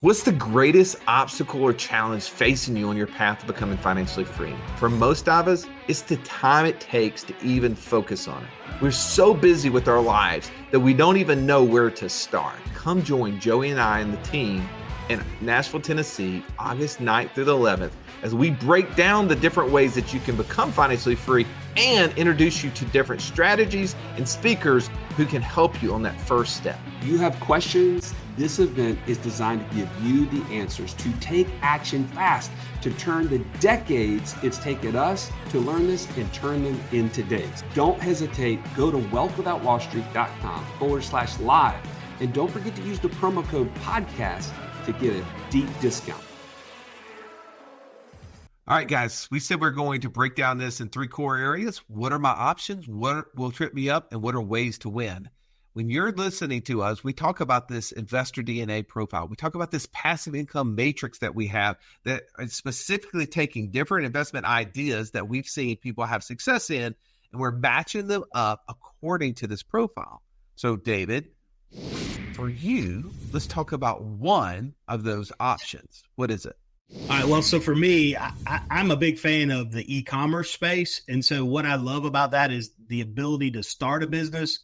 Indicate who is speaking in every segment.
Speaker 1: What's the greatest obstacle or challenge facing you on your path to becoming financially free? For most of us, it's the time it takes to even focus on it. We're so busy with our lives that we don't even know where to start. Come join Joey and I and the team in Nashville, Tennessee, August 9th through the 11th, as we break down the different ways that you can become financially free and introduce you to different strategies and speakers who can help you on that first step.
Speaker 2: You have questions? This event is designed to give you the answers to take action fast, to turn the decades it's taken us to learn this and turn them into days. Don't hesitate. Go to wealthwithoutwallstreet.com/live. And don't forget to use the promo code podcast to get a deep discount.
Speaker 1: All right, guys, we said we're going to break down this in 3 core areas. What are my options? What will trip me up? And what are ways to win? When you're listening to us, we talk about this investor DNA profile. We talk about this passive income matrix that we have that is specifically taking different investment ideas that we've seen people have success in, and we're matching them up according to this profile. So, David, for you, let's talk about one of those options. What is it?
Speaker 3: All right. Well, so for me, I'm a big fan of the e-commerce space. And so what I love about that is the ability to start a business,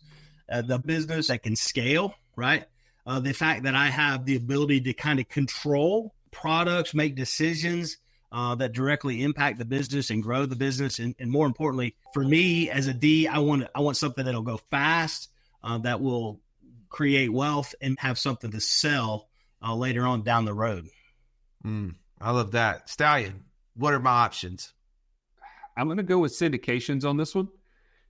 Speaker 3: the business that can scale, right? The fact that I have the ability to kind of control products, make decisions that directly impact the business and grow the business. And more importantly, for me as a D, I want something that'll go fast, that will create wealth and have something to sell later on down the road.
Speaker 1: I love that. Stallion, what are my options?
Speaker 4: I'm going to go with syndications on this one.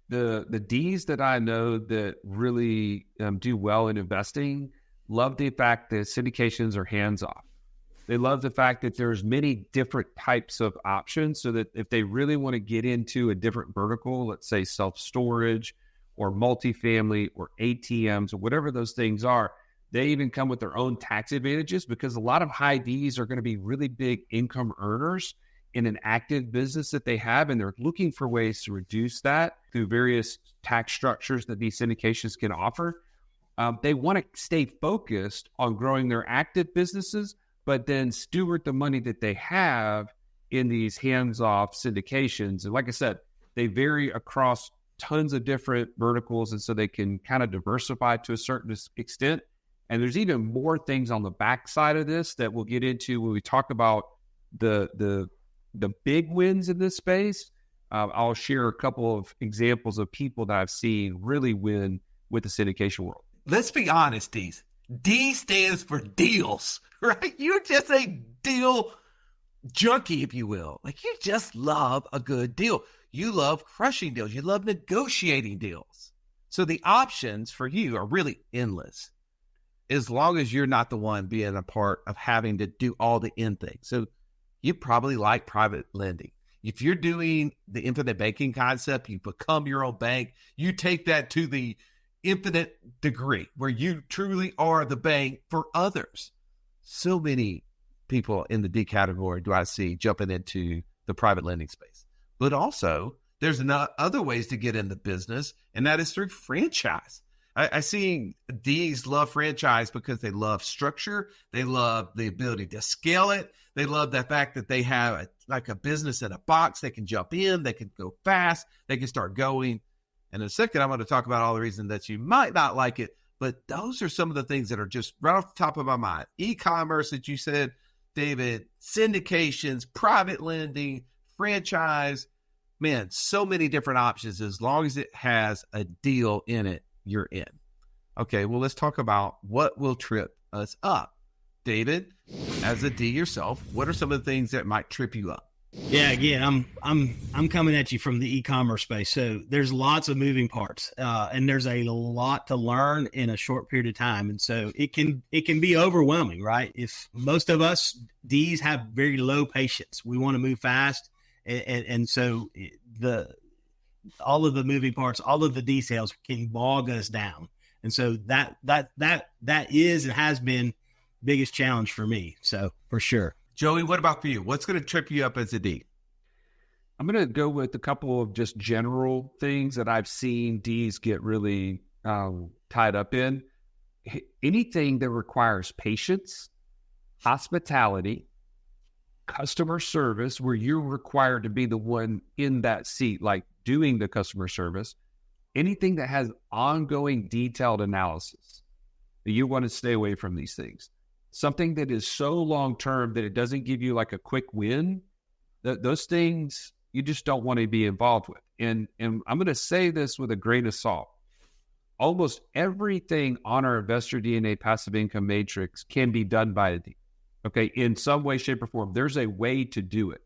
Speaker 4: The Ds that I know that really do well in investing love the fact that syndications are hands-off. They love the fact that there's many different types of options, so that if they really want to get into a different vertical, let's say self-storage or multifamily or ATMs or whatever those things are, they even come with their own tax advantages, because a lot of high Ds are going to be really big income earners in an active business that they have, and they're looking for ways to reduce that through various tax structures that these syndications can offer. They want to stay focused on growing their active businesses, but then steward the money that they have in these hands-off syndications. And like I said, they vary across tons of different verticals, and so they can kind of diversify to a certain extent. And there's even more things on the backside of this that we'll get into when we talk about the big wins in this space. I'll share a couple of examples of people that I've seen really win with the syndication world.
Speaker 1: Let's be honest, D's. D stands for deals, right? You're just a deal junkie, if you will. Like, you just love a good deal. You love crushing deals. You love negotiating deals. So the options for you are really endless, as long as you're not the one being a part of having to do all the end things. So you probably like private lending. If you're doing the infinite banking concept, you become your own bank. You take that to the infinite degree where you truly are the bank for others. So many people in the D category do I see jumping into the private lending space. But also, there's other ways to get in the business, and that is through franchise. I see D's love franchise because they love structure. They love the ability to scale it. They love the fact that they have like a business in a box. They can jump in. They can go fast. They can start going. And in a second, I'm going to talk about all the reasons that you might not like it. But those are some of the things that are just right off the top of my mind. E-commerce that you said, David, syndications, private lending, franchise. Man, so many different options. As long as it has a deal in it, you're in. Okay, well, let's talk about what will trip us up. David, as a D yourself, what are some of the things that might trip you up?
Speaker 3: Yeah, again, I'm coming at you from the e-commerce space. So there's lots of moving parts, and there's a lot to learn in a short period of time. And so it can be overwhelming, right? If most of us Ds have very low patience, we want to move fast, and so all of the moving parts, all of the details can bog us down. And so that is and has been biggest challenge for me. So for sure.
Speaker 1: Joey, what about for you? What's going to trip you up as a D?
Speaker 4: I'm going to go with a couple of just general things that I've seen Ds get really tied up in. Anything that requires patience hospitality, customer service, where you're required to be the one in that seat, like doing the customer service, anything that has ongoing detailed analysis, you want to stay away from these things. Something that is so long-term that it doesn't give you like a quick win, those things you just don't want to be involved with. And I'm going to say this with a grain of salt. Almost everything on our Investor DNA passive income matrix can be done by a D. Okay, in some way, shape, or form. There's a way to do it.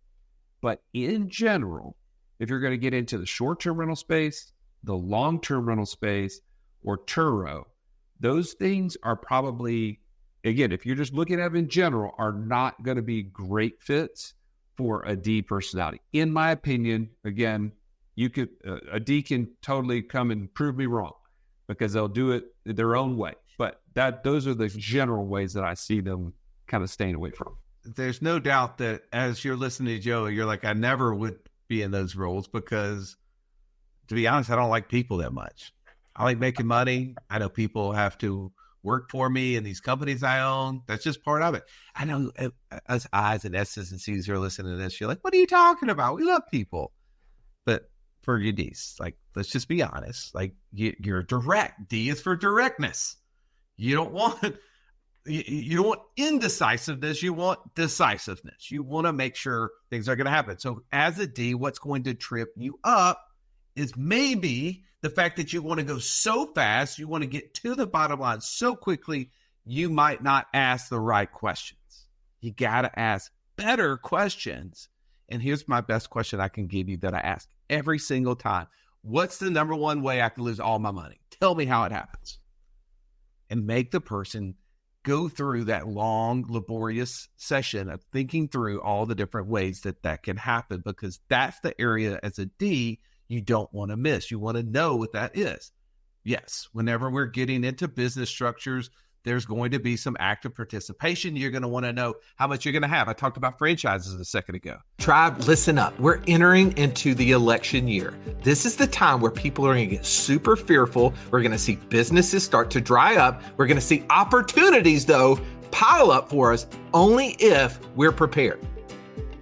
Speaker 4: But in general, if you're going to get into the short-term rental space, the long-term rental space, or Turo, those things are probably, again, if you're just looking at them in general, are not going to be great fits for a D personality. In my opinion, again, a D can totally come and prove me wrong because they'll do it their own way. But those are the general ways that I see them kind of staying away from.
Speaker 1: There's no doubt that as you're listening to Joe, you're like, I never would be in those roles because, to be honest, I don't like people that much. I like making money. I know people have to work for me in these companies I own. That's just part of it. I know us I's and S's and C's who are listening to this, you're like, what are you talking about? We love people. But for your D's, like, let's just be honest. Like, you're direct. D is for directness. You don't want indecisiveness. You want decisiveness. You want to make sure things are going to happen. So as a D, what's going to trip you up is maybe the fact that you want to go so fast, you want to get to the bottom line so quickly, you might not ask the right questions. You got to ask better questions. And here's my best question I can give you that I ask every single time. What's the number one way I can lose all my money? Tell me how it happens. And make the person go through that long, laborious session of thinking through all the different ways that can happen, because that's the area as a D you don't want to miss. You want to know what that is. Yes, whenever we're getting into business structures, there's going to be some active participation. You're going to want to know how much you're going to have. I talked about franchises a second ago.
Speaker 5: Tribe, listen up. We're entering into the election year. This is the time where people are going to get super fearful. We're going to see businesses start to dry up. We're going to see opportunities, though, pile up for us only if we're prepared.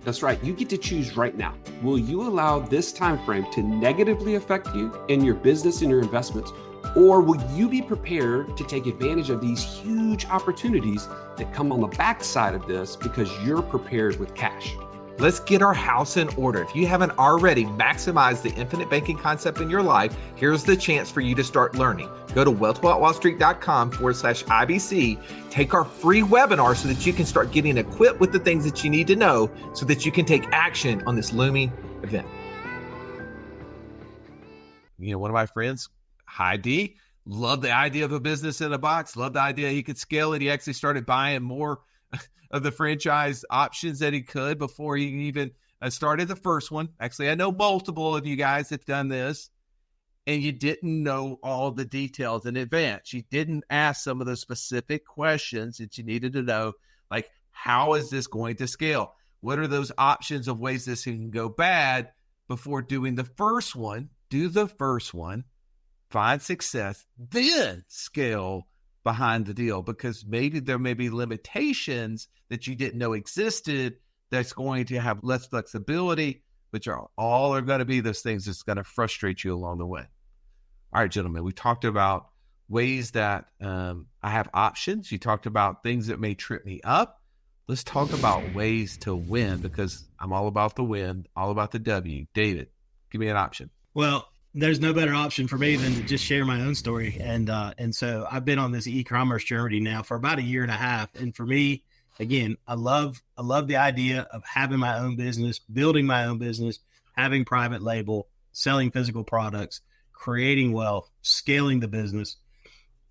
Speaker 2: That's right. You get to choose right now. Will you allow this time frame to negatively affect you in your business and your investments? Or will you be prepared to take advantage of these huge opportunities that come on the backside of this because you're prepared with cash?
Speaker 5: Let's get our house in order. If you haven't already maximized the infinite banking concept in your life, here's the chance for you to start learning. Go to wealthwithoutwallstreet.com/IBC. Take our free webinar so that you can start getting equipped with the things that you need to know so that you can take action on this looming event.
Speaker 1: You know, one of my friends, High D, loved the idea of a business in a box, loved the idea he could scale it. He actually started buying more of the franchise options that he could before he even started the first one. Actually, I know multiple of you guys have done this, and you didn't know all the details in advance. You didn't ask some of the specific questions that you needed to know, like, how is this going to scale? What are those options of ways this can go bad before doing the first one? Do the first one, find success, then scale behind the deal, because maybe there may be limitations that you didn't know existed that's going to have less flexibility, which are going to be those things that's going to frustrate you along the way. All right, gentlemen, we talked about ways that I have options. You talked about things that may trip me up. Let's talk about ways to win, because I'm all about the win, all about the W. David, give me an option.
Speaker 3: Well, there's no better option for me than to just share my own story. And so I've been on this e-commerce journey now for about a year and a half. And for me, again, I love the idea of having my own business, building my own business, having private label, selling physical products, creating wealth, scaling the business,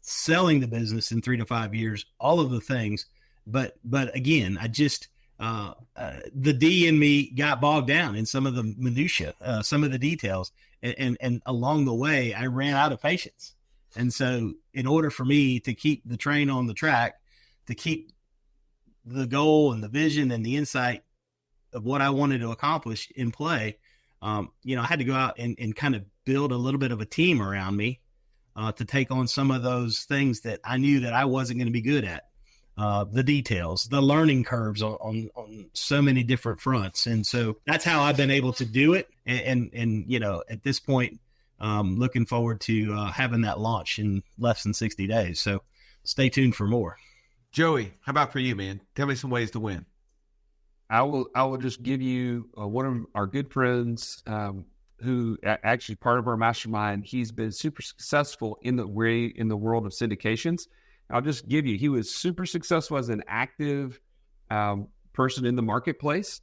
Speaker 3: selling the business in 3 to 5 years, all of the things. But again, I just, the D in me got bogged down in some of the minutia, some of the details. And along the way, I ran out of patience. And so in order for me to keep the train on the track, to keep the goal and the vision and the insight of what I wanted to accomplish in play, I had to go out and kind of build a little bit of a team around me to take on some of those things that I knew that I wasn't going to be good at. the details, the learning curves on so many different fronts. And so that's how I've been able to do it. And you know, at this point, looking forward to having that launch in less than 60 days. So stay tuned for more.
Speaker 1: Joey, how about for you, man? Tell me some ways to win.
Speaker 4: I will just give you one of our good friends who actually part of our mastermind. He's been super successful in the world of syndications. I'll just give you, he was super successful as an active person in the marketplace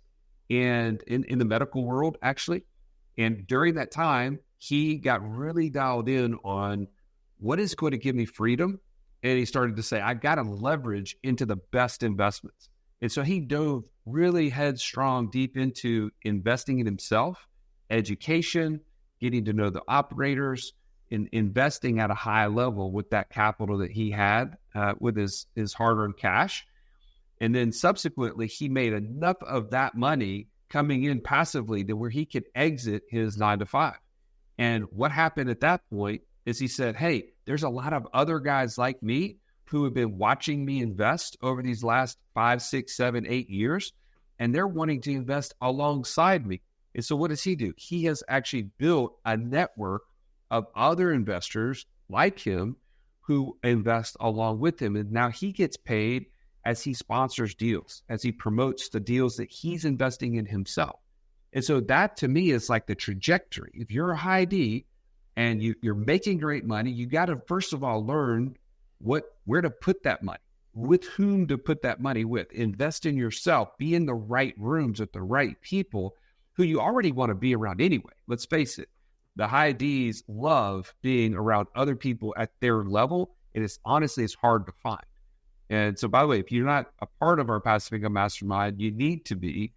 Speaker 4: and in the medical world, actually. And during that time, he got really dialed in on what is going to give me freedom. And he started to say, I got to leverage into the best investments. And so he dove really headstrong deep into investing in himself, education, getting to know the operators, in investing at a high level with that capital that he had with his hard-earned cash. And then subsequently, he made enough of that money coming in passively to where he could exit his 9-to-5. And what happened at that point is he said, hey, there's a lot of other guys like me who have been watching me invest over these last 5, 6, 7, 8 years, and they're wanting to invest alongside me. And so what does he do? He has actually built a network of other investors like him who invest along with him. And now he gets paid as he sponsors deals, as he promotes the deals that he's investing in himself. And so that to me is like the trajectory. If you're a high D and you're making great money, you got to first of all learn where to put that money, with whom to put that money with. Invest in yourself, be in the right rooms with the right people who you already want to be around anyway. Let's face it, the high Ds love being around other people at their level, and it's hard to find. And so, by the way, if you're not a part of our Passive Income Mastermind, you need to be.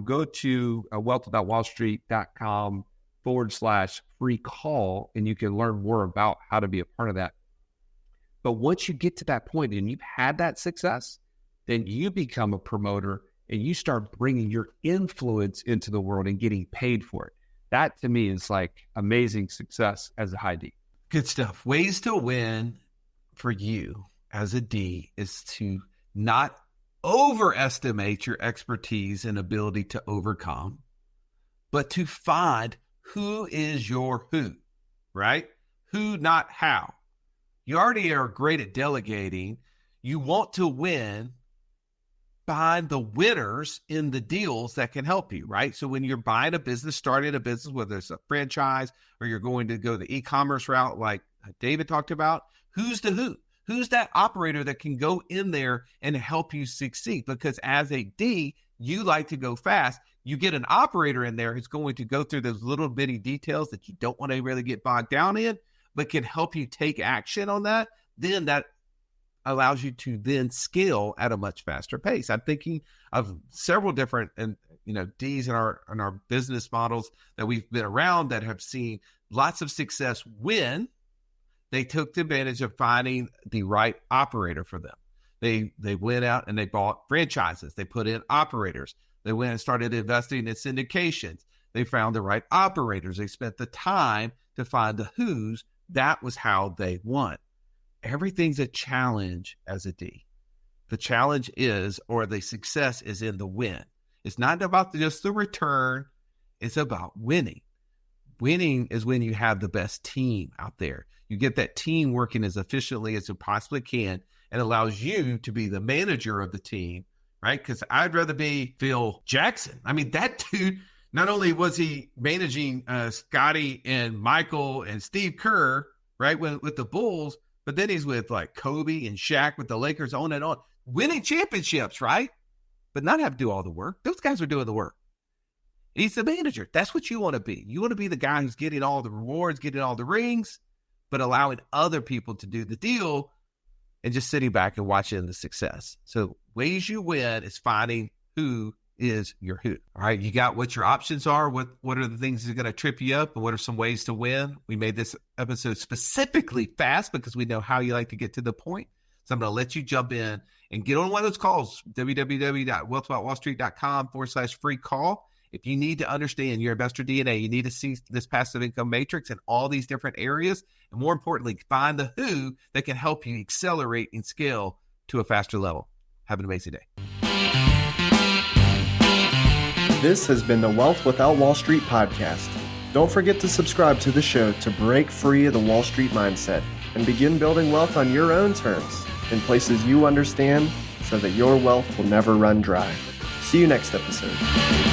Speaker 4: Go to wealth.wallstreet.com/free call, and you can learn more about how to be a part of that. But once you get to that point and you've had that success, then you become a promoter and you start bringing your influence into the world and getting paid for it. That to me is like amazing success as a high D.
Speaker 1: Good stuff. Ways to win for you as a D is to not overestimate your expertise and ability to overcome, but to find who is your who, right? Who, not how. You already are great at delegating. You want to win. Find the winners in the deals that can help you, right? So when you're buying a business, starting a business, whether it's a franchise or you're going to go the e-commerce route like David talked about, who's the who? Who's that operator that can go in there and help you succeed? Because as a D, you like to go fast. You get an operator in there who's going to go through those little bitty details that you don't want to really get bogged down in, but can help you take action on that. Then that allows you to then scale at a much faster pace. I'm thinking of several different Ds in our business models that we've been around that have seen lots of success when they took advantage of finding the right operator for them. They went out and they bought franchises. They put in operators. They went and started investing in syndications. They found the right operators. They spent the time to find the who's. That was how they won. Everything's a challenge as a D. The challenge is, or the success is in the win. It's not about just the return. It's about winning. Winning is when you have the best team out there. You get that team working as efficiently as it possibly can and allows you to be the manager of the team, right? Because I'd rather be Phil Jackson. I mean, that dude, not only was he managing Scotty and Michael and Steve Kerr, right, with the Bulls, but then he's with like Kobe and Shaq with the Lakers, on and on, winning championships, right? But not have to do all the work. Those guys are doing the work. He's the manager. That's what you want to be. You want to be the guy who's getting all the rewards, getting all the rings, but allowing other people to do the deal and just sitting back and watching the success. So ways you win is finding who is your who. All right, you got what your options are. What are the things that are going to trip you up, and what are some ways to win? We made this episode specifically fast because we know how you like to get to the point. So I'm going to let you jump in and get on one of those calls, www.wealth.wallstreet.com/free call. If you need to understand your investor DNA, you need to see this passive income matrix in all these different areas. And more importantly, find the who that can help you accelerate and scale to a faster level. Have an amazing day.
Speaker 6: This has been the Wealth Without Wall Street podcast. Don't forget to subscribe to the show to break free of the Wall Street mindset and begin building wealth on your own terms in places you understand so that your wealth will never run dry. See you next episode.